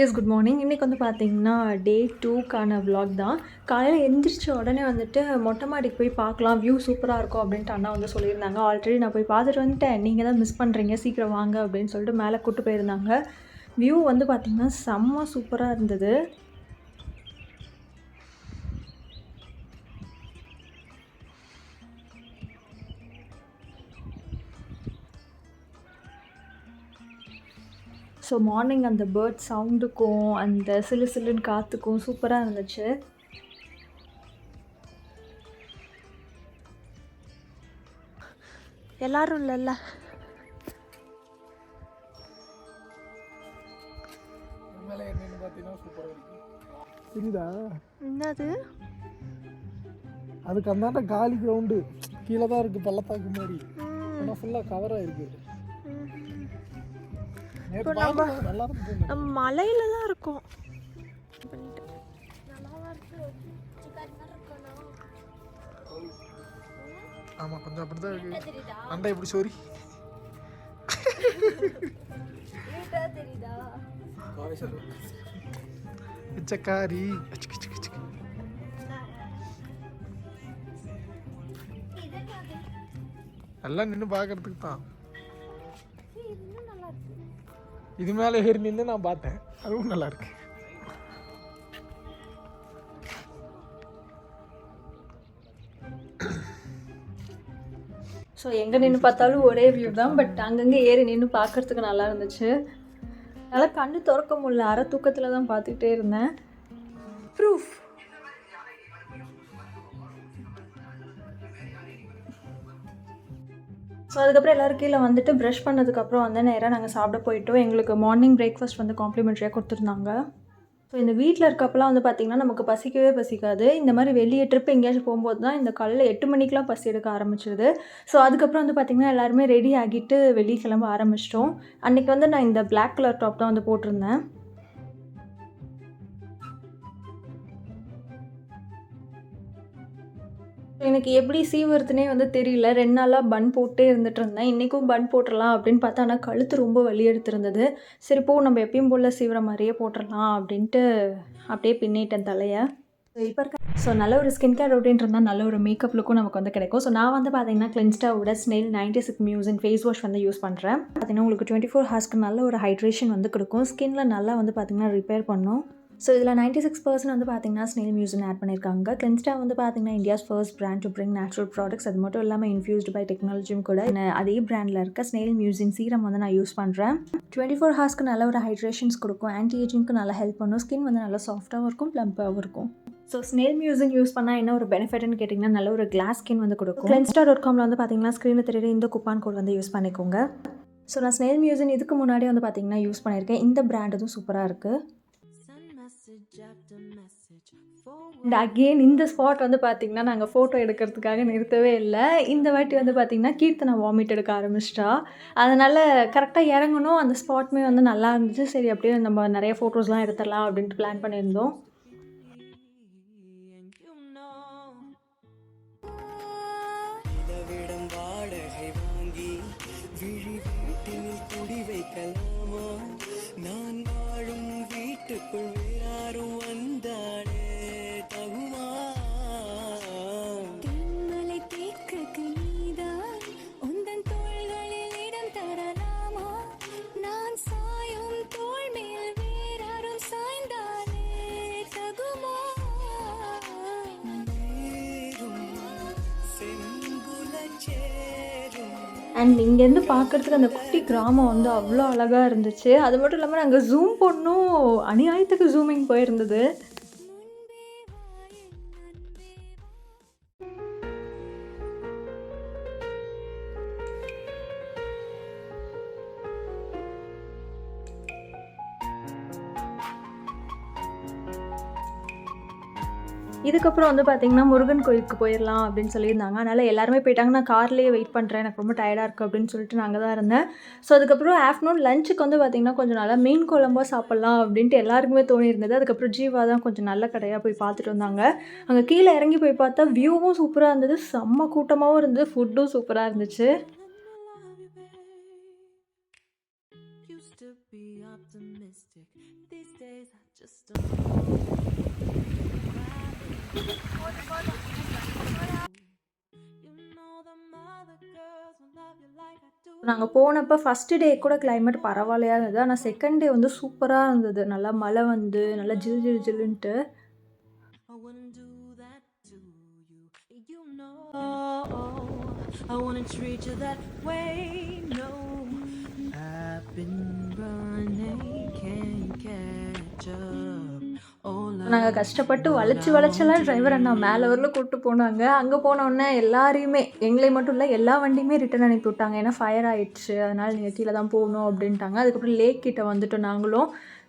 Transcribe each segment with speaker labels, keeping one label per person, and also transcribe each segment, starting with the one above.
Speaker 1: Yes good morning. இன்றைக்கி வந்து பார்த்திங்கன்னா டே 2க்கான vlog தான். காலையில் எந்திரிச்ச உடனே வந்துட்டு மொட்டை மாடிக்கு போய் பார்க்கலாம், வியூ சூப்பராக இருக்கும் அப்படின்ட்டு அண்ணா வந்து சொல்லியிருந்தாங்க. ஆல்ரெடி நான் போய் பார்த்துட்டு வந்துட்டேன், நீங்கள் தான் மிஸ் பண்ணுறீங்க, சீக்கிரம் வாங்க அப்படின்னு சொல்லிட்டு மேலே கூப்பிட்டு போயிருந்தாங்க. வியூ வந்து பார்த்திங்கன்னா செம்ம சூப்பராக இருந்தது. ஸோ மார்னிங் அந்த பேர்ட் சவுண்டுக்கும் அந்த சிலு சிலுன்னு காற்றுக்கும் சூப்பராக இருந்துச்சு. எல்லாரும் இல்லைல்ல, என்னது
Speaker 2: அதுக்கு அந்தாண்ட காலி கிரவுண்டு கீழே தான் இருக்குது, பள்ளத்தாக்கு மாதிரி. ஆனால் ஃபுல்லாக கவர் ஆகிருக்கு.
Speaker 1: மலையில தான் இருக்கும்.
Speaker 2: ஆமாம், கொஞ்சம் அப்படி தான் இருக்கு. அண்டா எப்படி சோரி பிச்சைக்காரி எல்லாம் நின்று பார்க்கறதுக்கு தான். இது மேலே ஏறி நின்று நான் பார்த்தேன், அதுவும் நல்லா இருக்கு.
Speaker 1: ஸோ எங்கே நின்று பார்த்தாலும் ஒரே வியூ தான், பட் அங்கங்கே ஏறி நின்று பார்க்குறதுக்கு நல்லா இருந்துச்சு. நல்லா கண்ணு திறக்க முடியல, அரை தூக்கத்தில் தான் பார்த்துக்கிட்டே இருந்தேன். ப்ரூஃப் ஸோ அதுக்கப்புறம் எல்லோரும் கீழே வந்துட்டு ப்ரஷ் பண்ணதுக்கப்புறம் வந்து நேராக நாங்கள் சாப்பிட போயிட்டோம். எங்களுக்கு மார்னிங் பிரேக்ஃபாஸ்ட் வந்து காம்ப்ளிமெண்ட்ரியாக கொடுத்துருந்தாங்க. ஸோ இந்த வீட்டில் இருக்கப்பெல்லாம் வந்து பார்த்திங்கன்னா நமக்கு பசிக்கவே பசிக்காது. இந்த மாதிரி வெளியே ட்ரிப் எங்கேயாச்சும் போகும்போது தான் இந்த காலையில் 8 மணிக்கெலாம் பசி எடுக்க ஆரம்பிச்சிடுது. ஸோ அதுக்கப்புறம் வந்து பார்த்திங்கன்னா எல்லாருமே ரெடி ஆகிட்டு வெளியே கிளம்ப ஆரம்பிச்சிட்டோம். அன்றைக்கி வந்து நான் இந்த பிளாக் கலர் டாப் தான் வந்து போட்டிருந்தேன். எனக்கு எப்படி சீவுறதுனே வந்து தெரியல. 2 நாளாக பன் போட்டே இருந்துட்டு இருந்தேன். இன்றைக்கும் பன் போட்டுடலாம் அப்படின்னு பார்த்தா, ஆனால் கழுத்து ரொம்ப வலி எடுத்துருந்தது. சரி போ, நம்ம எப்பயும் போல் சீவுற மாதிரியே போட்டுடலாம் அப்படின்ட்டு அப்படியே பின்னிட்டேன் தலையை. இப்போ இருக்க நல்ல ஒரு ஸ்கின் கேர் ரொட்டீன் இருந்தால் நல்ல ஒரு மேக்கப் லுக்கும் நமக்கு வந்து கிடைக்கும். ஸோ நான் வந்து பார்த்தீங்கன்னா கிளென்ஸ்டாவோட ஸ்னெயில் 96 மியூசின் ஃபேஸ் வாஷ் வந்து யூஸ் பண்ணுறேன். பார்த்தீங்கன்னா உங்களுக்கு 24 ஹார்ஸ்க்கு நல்ல ஒரு ஹைட்ரேஷன் வந்து கொடுக்கும். ஸ்கின்ல நல்லா வந்து பார்த்திங்கன்னா ரிப்பேர் பண்ணும். ஸோ இதில் 96% வந்து பார்த்திங்கன்னா ஸ்னெயில் மியூசின் ஆட் பண்ணியிருக்காங்க. கிளென்ஸ்டா வந்து பார்த்திங்கன்னா India's first brand to bring natural products. அது மட்டும் இல்லாமல் இன்ஃபியூஸ்டு பை டெக்னாலஜியும் கூட. அதே பிராண்டில் இருக்க ஸ்னெயில் மியூசின் சீரம் வந்து நான் யூஸ் பண்ணுறேன். 24 ஹார்ஸ்க்கு நல்ல ஒரு ஹைட்ரேஷன்ஸ் கொடுக்கும். ஆன்டி ஏஜிங்க்கு நல்லா ஹெல்ப் பண்ணும். ஸ்கின் வந்து நல்லா சாஃப்டாகவும் இருக்கும், ப்ளம்பாகவும் இருக்கும். ஸோ ஸ்னெயில் மியூசின் யூஸ் பண்ணால் என்ன ஒரு பெனிஃபிட்னு கேட்டிங்கன்னா நல்ல ஒரு கிளாஸ் ஸ்கின் வந்து கொடுக்கும். கிளென்ஸ்டா.comல வந்து பார்த்திங்கன்னா ஸ்க்ரீனில் தெரியுற இந்த கூப்பான் கோட் வந்து யூஸ் பண்ணிக்கோங்க. ஸோ நான் ஸ்னெயில் மியூசின் இதுக்கு முன்னாடி வந்து பார்த்திங்கன்னா யூஸ் பண்ணியிருக்கேன். இந்த பிராண்ட் இதுவும் சூப்பராக இருக்குது. அண்ட் அகெயின் இந்த ஸ்பாட் வந்து பார்த்திங்கன்னா நாங்கள் ஃபோட்டோ எடுக்கிறதுக்காக நிறுத்தவே இல்லை. இந்த வாட்டி வந்து பார்த்திங்கன்னா கீர்த்தனா வாமிட் எடுக்க ஆரம்பிச்சிட்டா. அதனால் கரெக்டாக இறங்கணும். அந்த ஸ்பாட்டுமே வந்து நல்லா இருந்துச்சு. சரி அப்படியே நம்ம நிறைய ஃபோட்டோஸ்லாம் எடுத்துடலாம் அப்படின்ட்டு பிளான் பண்ணியிருந்தோம். அண்ட் இங்கேருந்து பார்க்குறதுக்கு அந்த குட்டி கிராமம் வந்து அவ்வளோ அழகாக இருந்துச்சு. அது மட்டும் இல்லாமல் நாங்கள் ஜூம் பண்ணோம், அநியாயத்துக்கு ஜூமிங் போயிருந்தது. இதுக்கப்புறம் வந்து பார்த்திங்கன்னா முருகன் கோயிலுக்கு போயிடலாம் அப்படின்னு சொல்லியிருந்தாங்க. அதனால் எல்லாருமே போயிட்டாங்க. நான் கார்லேயே வெயிட் பண்ணுறேன், எனக்கு ரொம்ப டயர்டாக இருக்குது அப்படின்னு சொல்லிட்டு நாங்கள் தான் இருந்தேன். ஸோ அதுக்கப்புறம் ஆஃப்டர்நூன் லஞ்சுக்கு வந்து பார்த்திங்கன்னா கொஞ்சம் நல்லா மீன் குழம்பா சாப்பிட்லாம் அப்படின்ட்டு எல்லாருக்குமே தோணியிருந்தது. அதுக்கப்புறம் ஜீவா தான் கொஞ்சம் நல்ல கடையாக போய் பார்த்துட்டு வந்தாங்க. அங்கே கீழே இறங்கி போய் பார்த்தா வியூவும் சூப்பராக இருந்தது, செம்ம கூட்டமாகவும் இருந்தது, ஃபுட்டும் சூப்பராக இருந்துச்சு. Used to be optimistic. These days நாங்கள் போனப்போ ஃபஸ்ட்டு டே கூட கிளைமேட் பரவாயில்லையா இருந்தது. ஆனால் செகண்ட் டே வந்து சூப்பராக இருந்தது. நல்லா மழை வந்து நல்லா ஜில் ஜில் ஜில்லுன்ட்டு. நாங்கள் கஷ்டப்பட்டு வளைச்செல்லாம் டிரைவர் அண்ணா மேலே வரல கூப்பிட்டு போனாங்க. அங்கே போனோடனே எல்லாரையுமே எங்களை மட்டும் இல்லை எல்லா வண்டியுமே ரிட்டன் அனுப்பி விட்டாங்க. ஏன்னா ஃபயர் ஆயிடுச்சு, அதனால் நீங்கள் கீழே தான் போகணும் அப்படின்ட்டாங்க. அதுக்கப்புறம் லேக் கிட்ட வந்துட்டோம் நாங்களும்.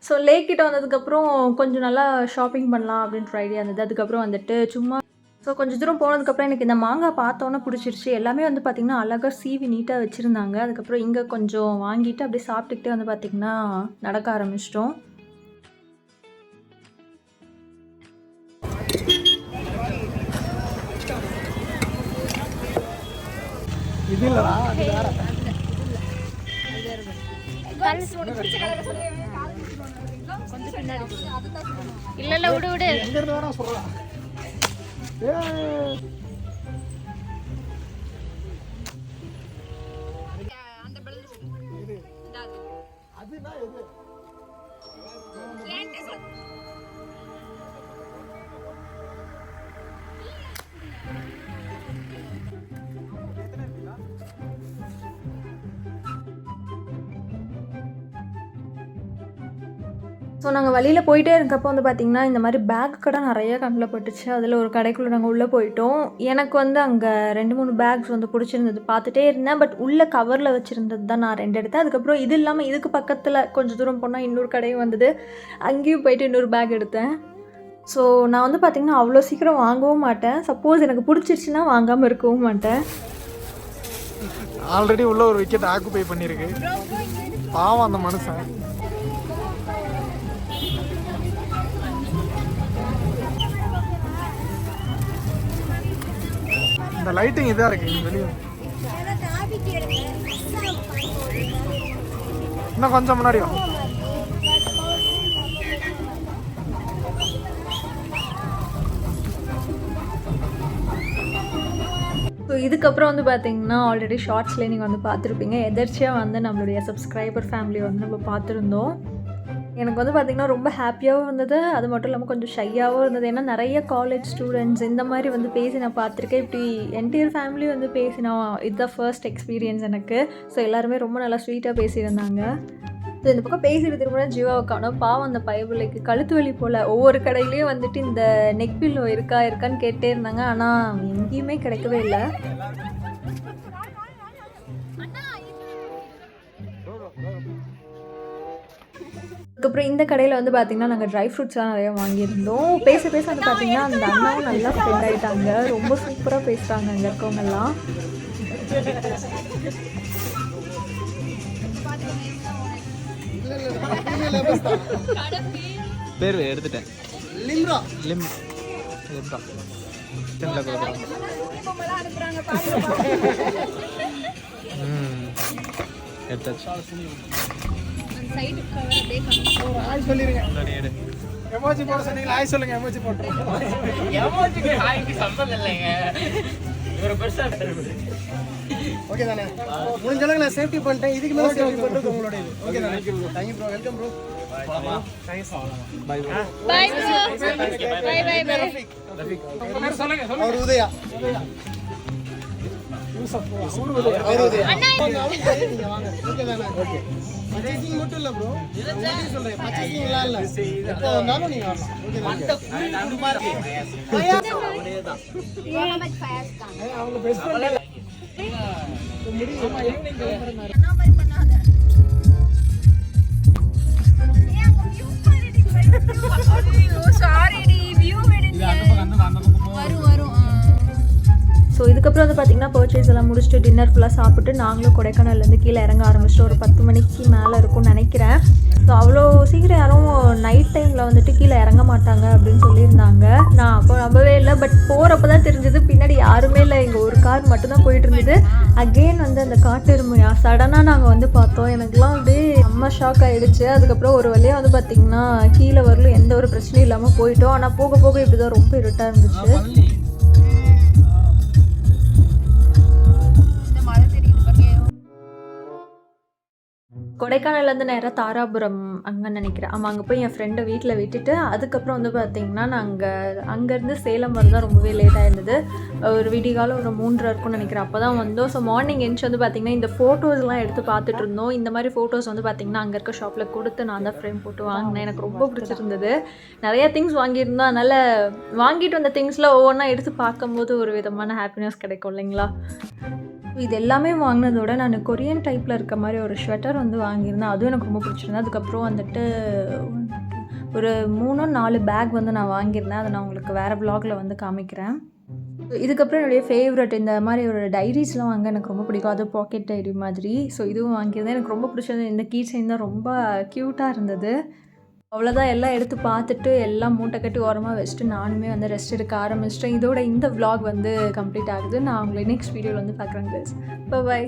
Speaker 1: ஸோ லேக் கிட்ட வந்ததுக்கப்புறம் கொஞ்சம் நல்லா ஷாப்பிங் பண்ணலாம் அப்படின்ற ஐடியா இருந்தது. அதுக்கப்புறம் வந்துட்டு சும்மா கொஞ்சம் தூரம் போனதுக்கப்புறம் எனக்கு இந்த மாங்காய் பார்த்தோன்னே பிடிச்சிருச்சு. எல்லாமே வந்து பார்த்திங்கன்னா அழகாக சீவி நீட்டாக வச்சுருந்தாங்க. அதுக்கப்புறம் இங்கே கொஞ்சம் வாங்கிட்டு அப்படியே சாப்பிட்டுக்கிட்டே வந்து பார்த்திங்கன்னா நடக்க ஆரம்பிச்சிட்டோம்.
Speaker 2: இது இல்லடா, அது வேற.
Speaker 3: இல்ல விடு விடு.
Speaker 2: எங்க இருந்து வேணா சொல்றா. அதுனா எது?
Speaker 1: ஸோ நாங்கள் வழியில் போயிட்டே இருக்கப்போ வந்து பார்த்திங்கன்னா இந்த மாதிரி பேக் கடை நிறைய கண்ணில் பட்டுச்சு. அதில் ஒரு கடைக்குள்ளே நாங்கள் உள்ளே போயிட்டோம். எனக்கு வந்து அங்கே 2-3 பேக்ஸ் வந்து பிடிச்சிருந்தது, பார்த்துட்டே இருந்தேன். பட் உள்ளே கவரில் வச்சுருந்தது தான் நான் 2 எடுத்தேன். அதுக்கப்புறம் இது இல்லாமல் இதுக்கு பக்கத்தில் கொஞ்சம் தூரம் போனால் இன்னொரு கடையும் வந்தது. அங்கேயும் போயிட்டு இன்னொரு பேக் எடுத்தேன். ஸோ நான் வந்து பார்த்திங்கன்னா அவ்வளோ சீக்கிரம் வாங்கவும் மாட்டேன். சப்போஸ் எனக்கு பிடிச்சிருச்சுன்னா வாங்காமல் இருக்கவும் மாட்டேன்.
Speaker 2: ஆல்ரெடி உள்ள ஒரு விக்கெட் ஆக்குபை பண்ணியிருக்கு. பாவம் அந்த மனுஷன். இந்த லைட்டிங் இதாக இருக்கு வெளியே. இன்னும் கொஞ்சம் முன்னாடி வா.
Speaker 1: ஸோ இதுக்கப்புறம் வந்து பார்த்திங்கன்னா ஆல்ரெடி ஷார்ட்ஸ்லேயே நீங்கள் வந்து பார்த்துருப்பீங்க. எதர்ச்சியாக வந்து நம்மளுடைய சப்ஸ்கிரைபர் ஃபேமிலி வந்து நம்ம பார்த்துருந்தோம். எனக்கு வந்து பார்த்திங்கன்னா ரொம்ப ஹாப்பியாகவும் இருந்தது. அது மட்டும் இல்லாமல் கொஞ்சம் ஷையாகவும் இருந்தது. ஏன்னா நிறைய காலேஜ் ஸ்டூடெண்ட்ஸ் இந்த மாதிரி வந்து பேசி நான் பார்த்துருக்கேன். இப்படி என்டையர் ஃபேமிலி வந்து பேசினா இதுதான் ஃபர்ஸ்ட் எக்ஸ்பீரியன்ஸ் எனக்கு. ஸோ எல்லாருமே ரொம்ப நல்லா ஸ்வீட்டாக பேசியிருந்தாங்க. ஸோ இந்த பக்கம் பேசிட்டு திரும்ப ஜீவாவை காணோம். பாவம் அந்த பைபிளுக்கு கழுத்து வலி போல் ஒவ்வொரு கடையிலையும் வந்துட்டு இந்த நெக் பில்லோ இருக்கான்னு கேட்டே இருந்தாங்க. ஆனால் எங்கேயுமே கிடைக்கவே இல்லை. அதுக்கப்புறம் இந்த கடையில் வந்து பார்த்திங்கன்னா நாங்கள் ட்ரை ஃப்ரூட்ஸ்லாம் நிறையா வாங்கியிருந்தோம். பேச வந்து பார்த்திங்கன்னா அந்த அண்ணாவும் நல்லா ஃப்ரெண்ட் ஆகிட்டாங்க. ரொம்ப சூப்பராக பேசுகிறாங்க அங்கே இருக்கவங்கெல்லாம்.
Speaker 4: பேர் எடுத்துட்டேன். லிம்ரா லிம்ரா எடுத்தாச்சு.
Speaker 2: எமோஜி போட சொன்னீங்களா? ஹாய் சொல்லுங்க. எமோஜி போட்டுறோம்.
Speaker 4: எமோஜிக்கு ஹாய்க்கு சம்பந்தம் இல்லைங்க. இவர பெருசா
Speaker 2: ஓகே தானே? முடிஞ்ச அளவுக்கு நான் சேஃப்டி பண்ணிட்டேன். இதுக்கு மேல சேஃப்டி பண்றது உங்களோட இது. ஓகே தானே? Thank you bro. Welcome bro. Thanks.
Speaker 4: Bye bro.
Speaker 3: Bye bro. Bye bye bye.
Speaker 2: Rafiq. சொல்லுங்க. அவர் உதயா. யூசப். அவர் உதயா. நீங்க வாங்க. ஓகே தானே? ஓகே. பர்ச்சேசிங் மட்டும் இல்ல ப்ரோ. நான் சொல்றேன். பர்ச்சேசிங் இல்ல. எப்போ வந்தாலும் நீங்க வரலாம். ஓகே தானே? அந்த மாதிரி அவனேதான். அவங்க பெஸ்ட் ஃப்ரெண்ட். முடியுமா? ஈவினிங் கிளம்புறேன்.
Speaker 1: ஸோ இதுக்கப்புறம் வந்து பார்த்திங்கன்னா பர்ச்சேஸ் எல்லாம் முடிச்சுட்டு டின்னர் ஃபுல்லாக சாப்பிட்டு நாங்களும் கொடைக்கானல்லேருந்து கீழே இறங்க ஆரம்பிச்சிட்டோம். ஒரு 10 மணிக்கு மேலே இருக்கும்னு நினைக்கிறேன். ஸோ அவ்வளோ சீக்கிரம் யாரும் நைட் டைமில் வந்துட்டு கீழே இறங்க மாட்டாங்க அப்படின்னு சொல்லியிருந்தாங்க. நான் அப்போ நம்பவே இல்லை. பட் போகிறப்ப தான் தெரிஞ்சது பின்னாடி யாருமே இல்லை, இங்கே ஒரு கார் மட்டும்தான் போயிட்டு இருந்தது. அகெயின் வந்து அந்த காட்டெருமையா சடனாக நாங்கள் வந்து பார்த்தோம். எனக்குலாம் அப்படியே செம்ம ஷாக் ஆகிடுச்சு. அதுக்கப்புறம் ஒரு வழியாக வந்து பார்த்திங்கன்னா கீழே வரல, எந்த ஒரு பிரச்சனையும் இல்லாமல் போயிட்டோம். ஆனால் போக போக இப்படி தான் ரொம்ப இருட்டாக இருந்துச்சு. கொடைக்கானல்லேருந்து நேராக தாராபுரம் அங்கே நினைக்கிறேன். ஆமாம், அங்கே போய் என் ஃப்ரெண்டை வீட்டில் விட்டுட்டு அதுக்கப்புறம் வந்து பார்த்திங்கன்னா நாங்கள் அங்கேருந்து சேலம் வரதான் ரொம்பவே லேட்டாக இருந்தது. ஒரு விடிகாலம் ஒரு 3:30 இருக்கும்னு நினைக்கிறேன். அப்போ தான் வந்தோம். ஸோ மார்னிங் எந்திச்சு வந்து பார்த்திங்கன்னா இந்த ஃபோட்டோஸ்லாம் எடுத்து பார்த்துட்டு இருந்தோம். இந்த மாதிரி ஃபோட்டோஸ் வந்து பார்த்திங்கன்னா அங்கே இருக்க ஷாப்பில் கொடுத்து நான் தான் ஃப்ரேம் போட்டு வாங்கினேன். எனக்கு ரொம்ப பிடிச்சிருந்தது. நிறையா திங்ஸ் வாங்கியிருந்தோம். அதனால் வாங்கிட்டு வந்த திங்ஸில் ஒவ்வொன்றா எடுத்து பார்க்கும்போது ஒரு விதமான ஹாப்பினஸ் கிடைக்கும் இல்லைங்களா? இது எல்லாமே வாங்கினதோட நான் கொரியன் டைப்பில் இருக்க மாதிரி ஒரு ஸ்வெட்டர் வந்து வாங்கியிருந்தேன். அதுவும் எனக்கு ரொம்ப பிடிச்சிருந்தேன். அதுக்கப்புறம் வந்துட்டு ஒரு 3-4 பேக் வந்து நான் வாங்கியிருந்தேன். அதை நான் உங்களுக்கு வேறு வ்ளாகில் வந்து காமிக்கிறேன். இதுக்கப்புறம் என்னுடைய ஃபேவரட் இந்த மாதிரி ஒரு டைரிஸ்லாம் வாங்க எனக்கு ரொம்ப பிடிக்கும். அது பாக்கெட் டைரி மாதிரி. ஸோ இதுவும் வாங்கியிருந்தேன். எனக்கு ரொம்ப பிடிச்சது இந்த கீ செயின் தான், ரொம்ப க்யூட்டாக இருந்தது. அவ்வளோதான், எல்லாம் எடுத்து பார்த்துட்டு எல்லாம் மூட்டை கட்டி ஓரமாக வச்சுட்டு நானுமே வந்து ரெஸ்ட் எடுக்க ஆரம்பிச்சிட்டேன். இதோட இந்த vlog வந்து கம்ப்ளீட் ஆகுது. நான் உங்களை நெக்ஸ்ட் வீடியோவில் வந்து பார்க்குறேன் கைஸ். பை.